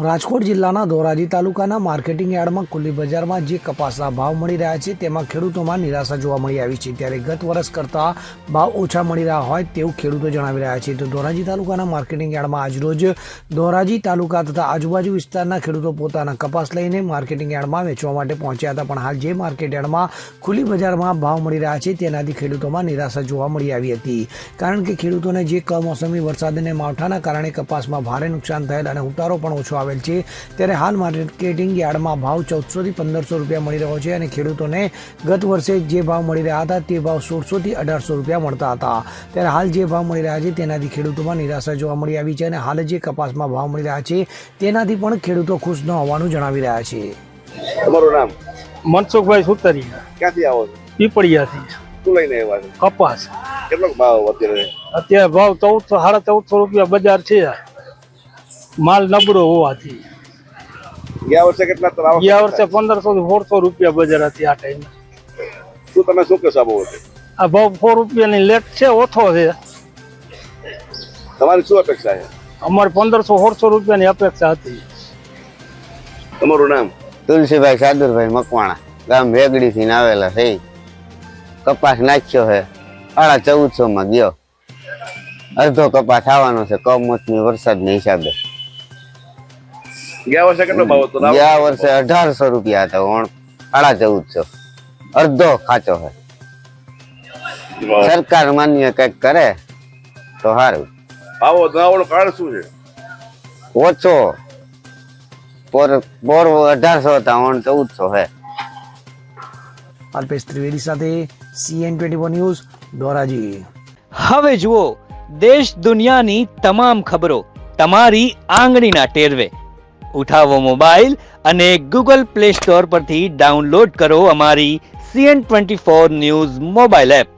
રાજકોટ જિલ્લાના ધોરાજી તાલુકાના માર્કેટિંગ યાર્ડમાં ખુલ્લી બજારમાં જે કપાસના ભાવ મળી રહ્યા છે તેમાં ખેડૂતોમાં નિરાશા જોવા મળી આવી છે। ત્યારે ગત વર્ષ કરતાં ભાવ ઓછા મળી રહ્યા હોય તેવું ખેડૂતો જણાવી રહ્યા છે। તો ધોરાજી તાલુકાના માર્કેટિંગ યાર્ડમાં આજરોજ ધોરાજી તાલુકા તથા આજુબાજુ વિસ્તારના ખેડૂતો પોતાના કપાસ લઈને માર્કેટિંગ યાર્ડમાં વેચવા માટે પહોંચ્યા હતા, પણ હાલ જે માર્કેટ યાર્ડમાં ખુલ્લી બજારમાં ભાવ મળી રહ્યા છે તેનાથી ખેડૂતોમાં નિરાશા જોવા મળી આવી હતી, કારણ કે ખેડૂતોને જે કમોસમી વરસાદ અને માવઠાના કારણે કપાસમાં ભારે નુકસાન થયેલ અને ઉતારો પણ ઓછો આવેલ છે। ત્યારે હાલ માર્કેટિંગ યાર્ડમાં ભાવ 1400 થી 1500 રૂપિયા મળી રહ્યો છે અને ખેડૂતોને ગત વર્ષે જે ભાવ મળી રહ્યા હતા તે ભાવ 1600 થી 1800 રૂપિયા મળતા હતા। ત્યારે હાલ જે ભાવ મળી રહ્યા છે તેનાથી ખેડૂતોમાં નિરાશા જોવા મળી આવી છે અને હાલ જે કપાસમાં ભાવ મળી રહ્યા છે તેનાથી પણ ખેડૂતો ખુશ ન હોવાનું જણાવી રહ્યા છે। તમારું નામ? મનસુખભાઈ સુતરિયા। ક્યાંથી આવો છો? પીપળિયાથી। શું લઈને આવ્યા છો? કપાસ કેટલો ભાવ અત્યારે? અત્યારે ભાવ 1400 1450 રૂપિયા બજાર છે। માલ નબળો હોવાથી ગયા વર્ષે કેટલા તો આવક? ગયા વર્ષે 1500 થી 1400 રૂપિયા બજાર હતી આ ટાઈમે। શું તમે શું કહેશો આ બાબતે? આ ભાવ 4 રૂપિયાની લેટ છે, ઓછો છે। તમારી શું અપેક્ષા છે? અમારે 1500 1400 રૂપિયાની અપેક્ષા હતી। તમારું નામ? તુલસીભાઈ સાદુરભાઈ મકવાણા, ગામ વેગડી થી આવેલા છે। કપાસ નાખ્યો છે 1450 માં ગયો, અડધો કપાસ આવવાનો છે કમોસમી વરસાદના હિસાબે। ગયા વર્ષે કેટલો ભાવ હતો? ગયા વર્ષે 1800 રૂપિયા હતા, 1450, અડધો ખાચો છે। સરકાર માન્ય કઈક કરે તો સારું। ભાવ વધવાનું કારણ શું છે? ઓછો પોર 1800 હતા, 1400 છે। અલ્પેશ ત્રિવેદી સાથે CN24 ન્યૂઝ ધોરાજી। હવે જુઓ દેશ દુનિયાની તમામ ખબરો તમારી આંગળીના ટેરવે। ઉઠાવો મોબાઈલ અને ગૂગલ પ્લે સ્ટોર પરથી ડાઉનલોડ કરો અમારી CN24 ન્યૂઝ મોબાઈલ એપ।